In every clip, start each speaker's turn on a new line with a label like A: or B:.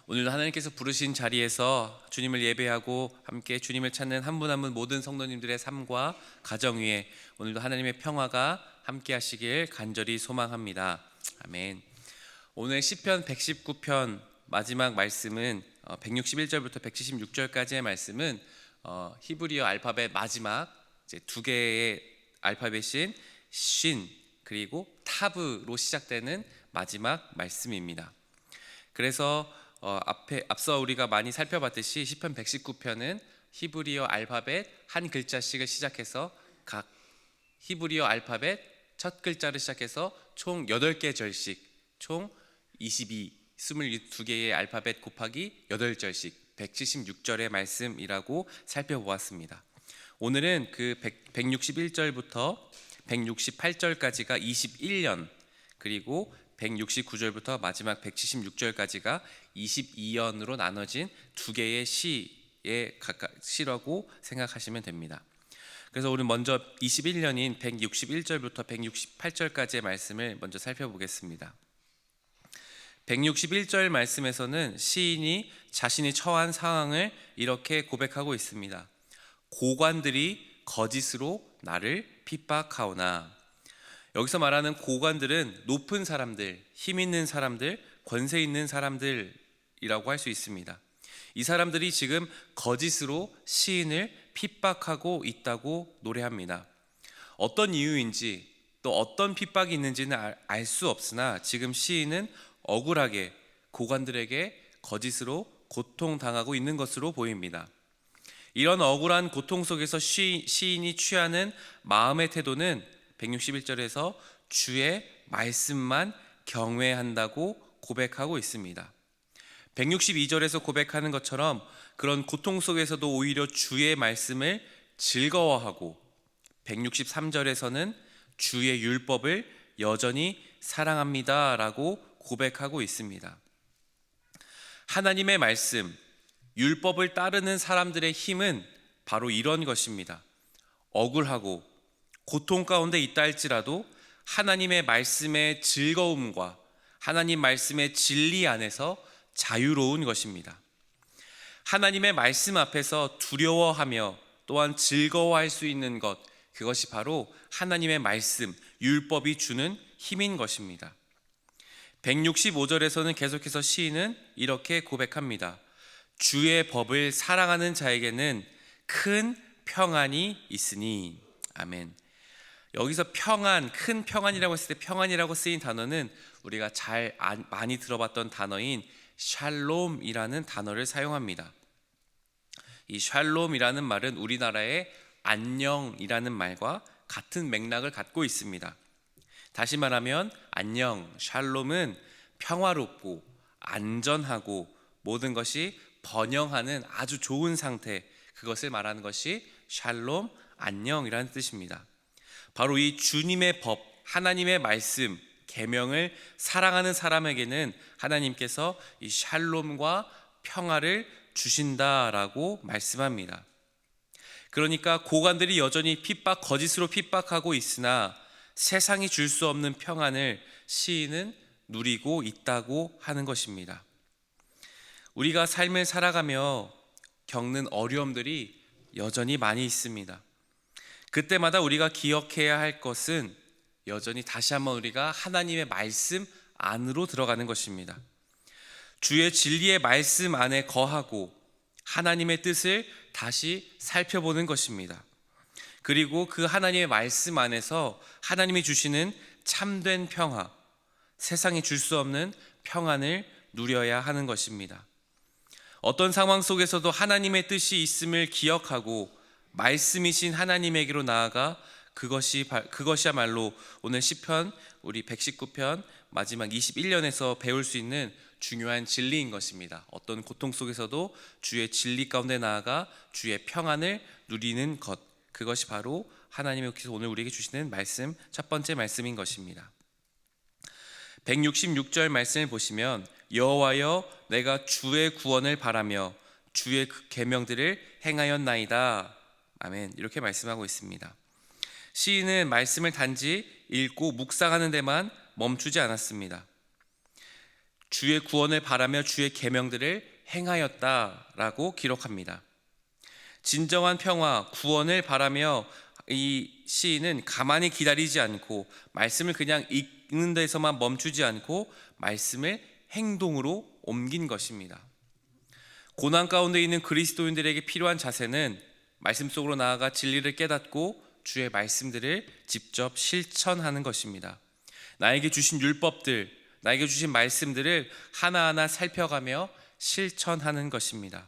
A: 오늘도 하나님께서 부르신 자리에서 주님을 예배하고 함께 주님을 찾는 한 분 한 분 모든 성도님들의 삶과 가정 위에 오늘도 하나님의 평화가 함께 하시길 간절히 소망합니다. 아멘. 오늘 시편 119편 마지막 말씀은 161절부터 176절까지의 말씀은 히브리어 알파벳 마지막 이제 두 개의 알파벳인 신 그리고 타브로 시작되는 마지막 말씀입니다. 그래서 앞서 우리가 많이 살펴봤듯이 시편 119편은 히브리어 알파벳 한 글자씩을 시작해서 각 히브리어 알파벳 첫 글자를 시작해서 총 8개 절씩 총 22개의 알파벳 곱하기 8절씩 176절의 말씀이라고 살펴보았습니다. 오늘은 그 161절부터 168절까지가 21년 그리고 169절부터 마지막 176절까지가 22연으로 나눠진 두 개의 시라고 생각하시면 됩니다. 그래서 우리 먼저 21년인 161절부터 168절까지의 말씀을 먼저 살펴보겠습니다. 161절 말씀에서는 시인이 자신이 처한 상황을 이렇게 고백하고 있습니다. 고관들이 거짓으로 나를 핍박하오나. 여기서 말하는 고관들은 높은 사람들, 힘 있는 사람들, 권세 있는 사람들이라고 할 수 있습니다. 이 사람들이 지금 거짓으로 시인을 핍박하고 있다고 노래합니다. 어떤 이유인지 또 어떤 핍박이 있는지는 알 수 없으나 지금 시인은 억울하게 고관들에게 거짓으로 고통당하고 있는 것으로 보입니다. 이런 억울한 고통 속에서 시인이 취하는 마음의 태도는 161절에서 주의 말씀만 경외한다고 고백하고 있습니다. 162절에서 고백하는 것처럼 그런 고통 속에서도 오히려 주의 말씀을 즐거워하고 163절에서는 주의 율법을 여전히 사랑합니다라고 고백하고 있습니다. 하나님의 말씀, 율법을 따르는 사람들의 힘은 바로 이런 것입니다. 억울하고 고통 가운데 있다 할지라도 하나님의 말씀의 즐거움과 하나님 말씀의 진리 안에서 자유로운 것입니다. 하나님의 말씀 앞에서 두려워하며 또한 즐거워할 수 있는 것, 그것이 바로 하나님의 말씀, 율법이 주는 힘인 것입니다. 165절에서는 계속해서 시인은 이렇게 고백합니다. 주의 법을 사랑하는 자에게는 큰 평안이 있으니. 아멘. 여기서 평안, 큰 평안이라고 했을 때 평안이라고 쓰인 단어는 우리가 많이 들어봤던 단어인 샬롬이라는 단어를 사용합니다. 이 샬롬이라는 말은 우리나라의 안녕이라는 말과 같은 맥락을 갖고 있습니다. 다시 말하면 안녕, 샬롬은 평화롭고 안전하고 모든 것이 번영하는 아주 좋은 상태, 그것을 말하는 것이 샬롬, 안녕이라는 뜻입니다. 바로 이 주님의 법, 하나님의 말씀, 계명을 사랑하는 사람에게는 하나님께서 이 샬롬과 평화를 주신다라고 말씀합니다. 그러니까 고관들이 여전히 거짓으로 핍박하고 있으나 세상이 줄 수 없는 평안을 시인은 누리고 있다고 하는 것입니다. 우리가 삶을 살아가며 겪는 어려움들이 여전히 많이 있습니다. 그때마다 우리가 기억해야 할 것은 여전히 다시 한번 우리가 하나님의 말씀 안으로 들어가는 것입니다. 주의 진리의 말씀 안에 거하고 하나님의 뜻을 다시 살펴보는 것입니다. 그리고 그 하나님의 말씀 안에서 하나님이 주시는 참된 평화, 세상이 줄 수 없는 평안을 누려야 하는 것입니다. 어떤 상황 속에서도 하나님의 뜻이 있음을 기억하고 말씀이신 하나님에게로 나아가 그것이야말로 오늘 시편 우리 119편 마지막 21년에서 배울 수 있는 중요한 진리인 것입니다. 어떤 고통 속에서도 주의 진리 가운데 나아가 주의 평안을 누리는 것, 그것이 바로 하나님께서 오늘 우리에게 주시는 말씀, 첫 번째 말씀인 것입니다. 166절 말씀을 보시면 여호와여 내가 주의 구원을 바라며 주의 계명들을 행하였나이다. 아멘. 이렇게 말씀하고 있습니다. 시인은 말씀을 단지 읽고 묵상하는 데만 멈추지 않았습니다. 주의 구원을 바라며 주의 계명들을 행하였다라고 기록합니다. 진정한 평화, 구원을 바라며 이 시인은 가만히 기다리지 않고 말씀을 그냥 읽는 데서만 멈추지 않고 말씀을 행동으로 옮긴 것입니다. 고난 가운데 있는 그리스도인들에게 필요한 자세는 말씀 속으로 나아가 진리를 깨닫고 주의 말씀들을 직접 실천하는 것입니다. 나에게 주신 율법들, 나에게 주신 말씀들을 하나하나 살펴가며 실천하는 것입니다.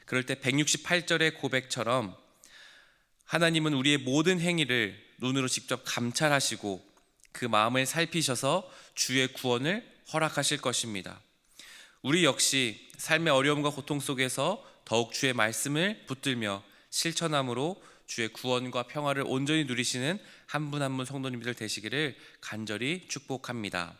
A: 그럴 때 168절의 고백처럼 하나님은 우리의 모든 행위를 눈으로 직접 감찰하시고 그 마음을 살피셔서 주의 구원을 허락하실 것입니다. 우리 역시 삶의 어려움과 고통 속에서 더욱 주의 말씀을 붙들며 실천함으로 주의 구원과 평화를 온전히 누리시는 한 분 한 분 성도님들 되시기를 간절히 축복합니다.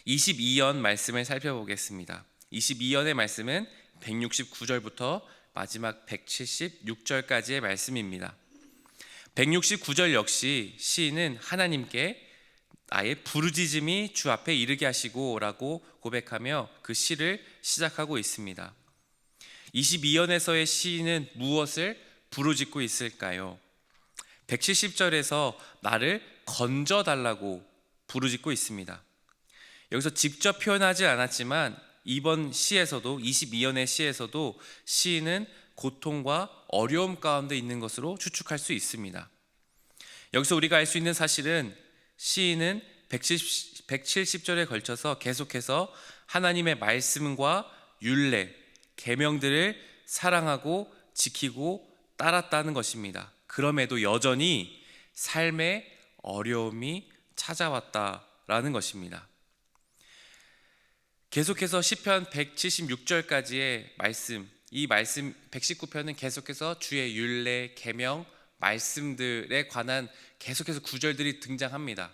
A: 22연 말씀을 살펴보겠습니다. 22연의 말씀은 169절부터 마지막 176절까지의 말씀입니다. 169절 역시 시인은 하나님께 나의 부르짖음이 주 앞에 이르게 하시고 라고 고백하며 그 시를 시작하고 있습니다. 22연에서의 시인은 무엇을 부르짖고 있을까요? 170절에서 나를 건져달라고 부르짖고 있습니다. 여기서 직접 표현하지 않았지만 이번 시에서도 22연의 시에서도 시인은 고통과 어려움 가운데 있는 것으로 추측할 수 있습니다. 여기서 우리가 알 수 있는 사실은 시인은 170절에 걸쳐서 계속해서 하나님의 말씀과 율례, 계명들을 사랑하고 지키고 따랐다는 것입니다. 그럼에도 여전히 삶의 어려움이 찾아왔다라는 것입니다. 계속해서 시편 176절까지의 말씀, 이 말씀 119편은 계속해서 주의 율례, 계명, 말씀들에 관한 계속해서 구절들이 등장합니다.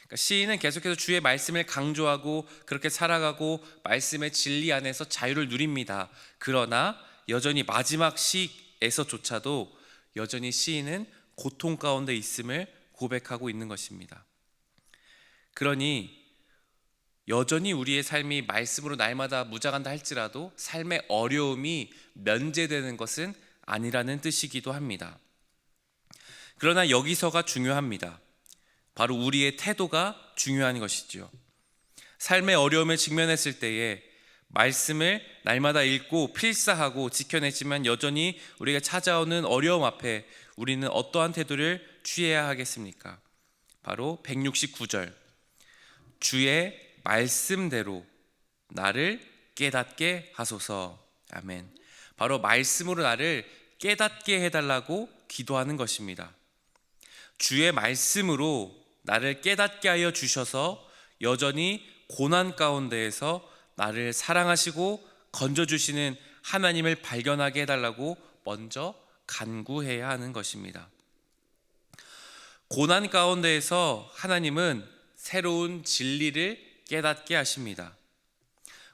A: 그러니까 시인은 계속해서 주의 말씀을 강조하고 그렇게 살아가고 말씀의 진리 안에서 자유를 누립니다. 그러나 여전히 마지막 시에서조차도 여전히 시인은 고통 가운데 있음을 고백하고 있는 것입니다. 그러니 여전히 우리의 삶이 말씀으로 날마다 무장한다 할지라도 삶의 어려움이 면제되는 것은 아니라는 뜻이기도 합니다. 그러나 여기서가 중요합니다. 바로 우리의 태도가 중요한 것이죠. 삶의 어려움에 직면했을 때에 말씀을 날마다 읽고 필사하고 지켜냈지만 여전히 우리가 찾아오는 어려움 앞에 우리는 어떠한 태도를 취해야 하겠습니까? 바로 169절 주의 말씀대로 나를 깨닫게 하소서. 아멘. 바로 말씀으로 나를 깨닫게 해달라고 기도하는 것입니다. 주의 말씀으로 나를 깨닫게 하여 주셔서 여전히 고난 가운데에서 나를 사랑하시고 건져주시는 하나님을 발견하게 해달라고 먼저 간구해야 하는 것입니다. 고난 가운데에서 하나님은 새로운 진리를 깨닫게 하십니다.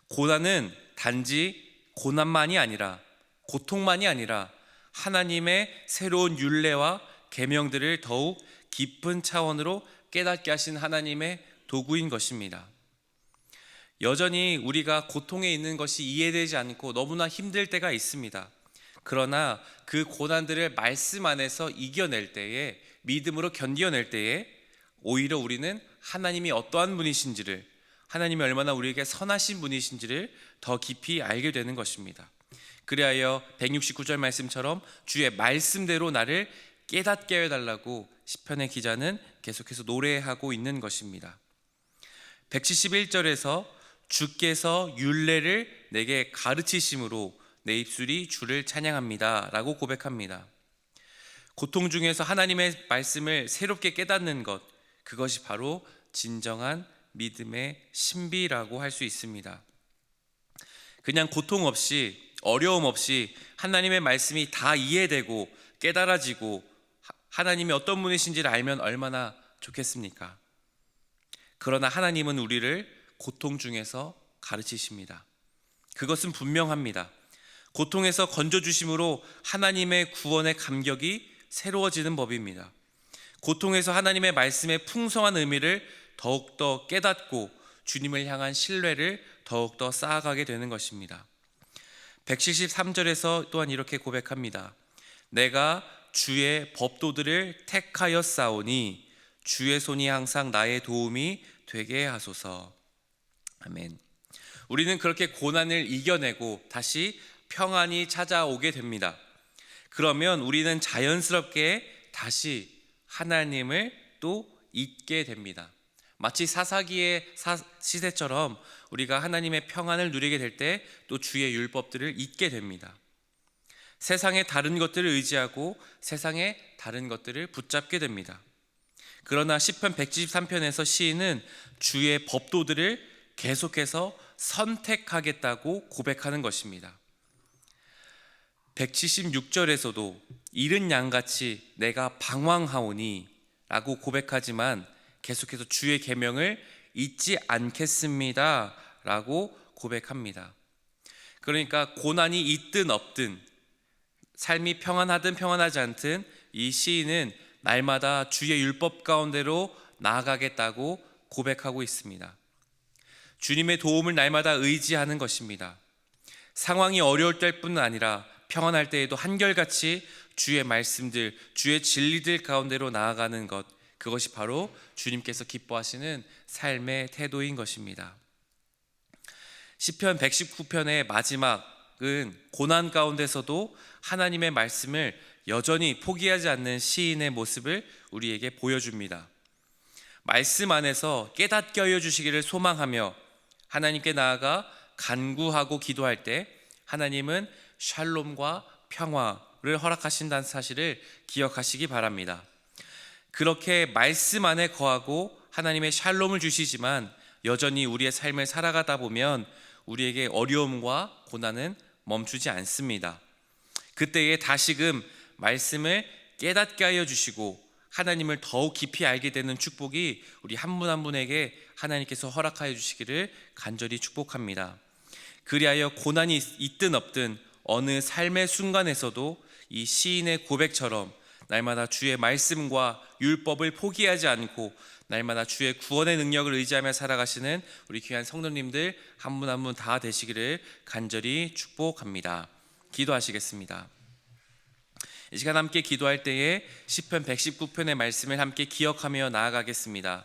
A: 고난은 단지 고난만이 아니라 고통만이 아니라 하나님의 새로운 율례와 계명들을 더욱 깊은 차원으로 깨닫게 하신 하나님의 도구인 것입니다. 여전히 우리가 고통에 있는 것이 이해되지 않고 너무나 힘들 때가 있습니다. 그러나 그 고난들을 말씀 안에서 이겨낼 때에, 믿음으로 견뎌낼 때에 오히려 우리는 하나님이 어떠한 분이신지를, 하나님이 얼마나 우리에게 선하신 분이신지를 더 깊이 알게 되는 것입니다. 그리하여 169절 말씀처럼 주의 말씀대로 나를 깨닫게 해달라고 시편의 기자는 계속해서 노래하고 있는 것입니다. 171절에서 주께서 율례를 내게 가르치심으로 내 입술이 주를 찬양합니다 라고 고백합니다. 고통 중에서 하나님의 말씀을 새롭게 깨닫는 것, 그것이 바로 진정한 믿음의 신비라고 할 수 있습니다. 그냥 고통 없이, 어려움 없이 하나님의 말씀이 다 이해되고 깨달아지고 하나님이 어떤 분이신지를 알면 얼마나 좋겠습니까? 그러나 하나님은 우리를 고통 중에서 가르치십니다. 그것은 분명합니다. 고통에서 건져주심으로 하나님의 구원의 감격이 새로워지는 법입니다. 고통에서 하나님의 말씀의 풍성한 의미를 더욱더 깨닫고 주님을 향한 신뢰를 더욱더 쌓아가게 되는 것입니다. 173절에서 또한 이렇게 고백합니다. 내가 주의 법도들을 택하여 싸우니 주의 손이 항상 나의 도움이 되게 하소서. 아멘. 우리는 그렇게 고난을 이겨내고 다시 평안이 찾아오게 됩니다. 그러면 우리는 자연스럽게 다시 하나님을 또 잊게 됩니다. 마치 사사기의 시대처럼 우리가 하나님의 평안을 누리게 될 때 또 주의 율법들을 잊게 됩니다. 세상의 다른 것들을 의지하고 세상의 다른 것들을 붙잡게 됩니다. 그러나 시편 173편에서 시인은 주의 법도들을 계속해서 선택하겠다고 고백하는 것입니다. 176절에서도 이른 양같이 내가 방황하오니 라고 고백하지만 계속해서 주의 계명을 잊지 않겠습니다 라고 고백합니다. 그러니까 고난이 있든 없든, 삶이 평안하든 평안하지 않든 이 시인은 날마다 주의 율법 가운데로 나아가겠다고 고백하고 있습니다. 주님의 도움을 날마다 의지하는 것입니다. 상황이 어려울 때뿐 아니라 평안할 때에도 한결같이 주의 말씀들, 주의 진리들 가운데로 나아가는 것, 그것이 바로 주님께서 기뻐하시는 삶의 태도인 것입니다. 시편 119편의 마지막은 고난 가운데서도 하나님의 말씀을 여전히 포기하지 않는 시인의 모습을 우리에게 보여줍니다. 말씀 안에서 깨닫게 하여 주시기를 소망하며 하나님께 나아가 간구하고 기도할 때 하나님은 샬롬과 평화를 허락하신다는 사실을 기억하시기 바랍니다. 그렇게 말씀 안에 거하고 하나님의 샬롬을 주시지만 여전히 우리의 삶을 살아가다 보면 우리에게 어려움과 고난은 멈추지 않습니다. 그때에 다시금 말씀을 깨닫게 하여 주시고 하나님을 더욱 깊이 알게 되는 축복이 우리 한 분 한 분에게 하나님께서 허락하여 주시기를 간절히 축복합니다. 그리하여 고난이 있든 없든 어느 삶의 순간에서도 이 시인의 고백처럼 날마다 주의 말씀과 율법을 포기하지 않고 날마다 주의 구원의 능력을 의지하며 살아가시는 우리 귀한 성도님들 한 분 한 분 다 되시기를 간절히 축복합니다. 기도하시겠습니다. 이 시간 함께 기도할 때에 시편 119편의 말씀을 함께 기억하며 나아가겠습니다.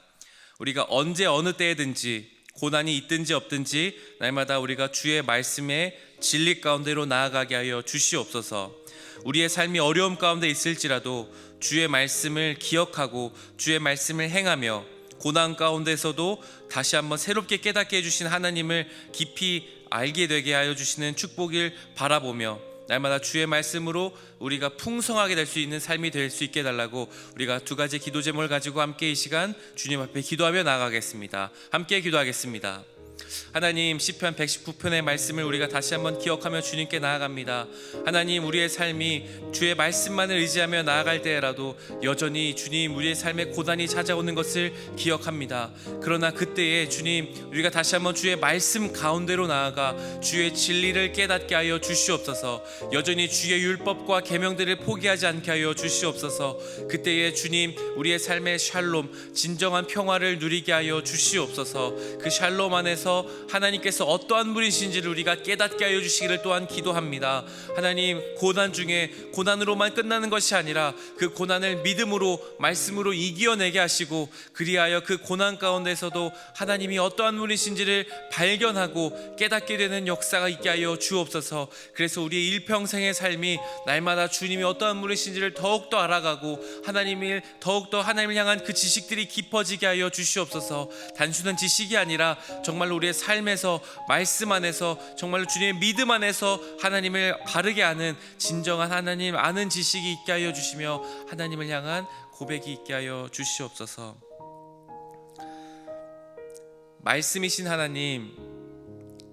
A: 우리가 언제 어느 때든지 고난이 있든지 없든지 날마다 우리가 주의 말씀의 진리 가운데로 나아가게 하여 주시옵소서. 우리의 삶이 어려움 가운데 있을지라도 주의 말씀을 기억하고 주의 말씀을 행하며 고난 가운데서도 다시 한번 새롭게 깨닫게 해주신 하나님을 깊이 알게 되게 하여 주시는 축복을 바라보며 날마다 주의 말씀으로 우리가 풍성하게 될 수 있는 삶이 될 수 있게 해달라고 우리가 두 가지 기도 제목을 가지고 함께 이 시간 주님 앞에 기도하며 나아가겠습니다. 함께 기도하겠습니다. 하나님, 시편 119편의 말씀을 우리가 다시 한번 기억하며 주님께 나아갑니다. 하나님, 우리의 삶이 주의 말씀만을 의지하며 나아갈 때라도 여전히 주님 우리의 삶에 고난이 찾아오는 것을 기억합니다. 그러나 그때에 주님 우리가 다시 한번 주의 말씀 가운데로 나아가 주의 진리를 깨닫게 하여 주시옵소서. 여전히 주의 율법과 계명들을 포기하지 않게 하여 주시옵소서. 그때에 주님 우리의 삶의 샬롬, 진정한 평화를 누리게 하여 주시옵소서. 그 샬롬 안에서 하나님께서 어떠한 분이신지를 우리가 깨닫게 하여 주시기를 또한 기도합니다. 하나님, 고난 중에 고난으로만 끝나는 것이 아니라 그 고난을 믿음으로 말씀으로 이겨내게 하시고 그리하여 그 고난 가운데서도 하나님이 어떠한 분이신지를 발견하고 깨닫게 되는 역사가 있게 하여 주옵소서. 그래서 우리의 일평생의 삶이 날마다 주님이 어떠한 분이신지를 더욱더 알아가고 더욱더 하나님을 향한 그 지식들이 깊어지게 하여 주시옵소서. 단순한 지식이 아니라 정말로 우리의 삶에서 말씀 안에서 정말로 주님의 믿음 안에서 하나님을 바르게 아는 진정한 하나님 아는 지식이 있게 하여 주시며 하나님을 향한 고백이 있게 하여 주시옵소서. 말씀이신 하나님,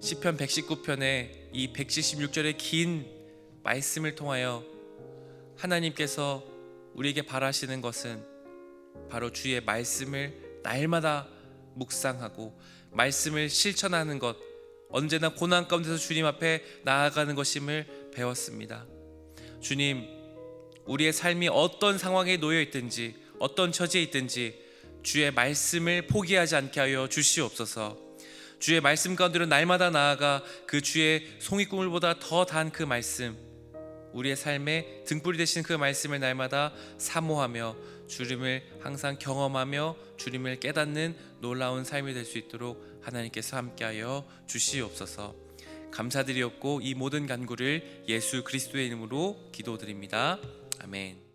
A: 시편 119편의 이 176절의 긴 말씀을 통하여 하나님께서 우리에게 바라시는 것은 바로 주의 말씀을 날마다 묵상하고 말씀을 실천하는 것, 언제나 고난 가운데서 주님 앞에 나아가는 것임을 배웠습니다. 주님, 우리의 삶이 어떤 상황에 놓여 있든지 어떤 처지에 있든지 주의 말씀을 포기하지 않게 하여 주시옵소서. 주의 말씀 가운데로 날마다 나아가 그 주의 송이국물보다 더 단 그 말씀, 우리의 삶의 등불이 되신 그 말씀을 날마다 사모하며 주님을 항상 경험하며 주님을 깨닫는 놀라운 삶이 될 수 있도록 하나님께서 함께하여 주시옵소서. 감사드리옵고 이 모든 간구를 예수 그리스도의 이름으로 기도드립니다. 아멘.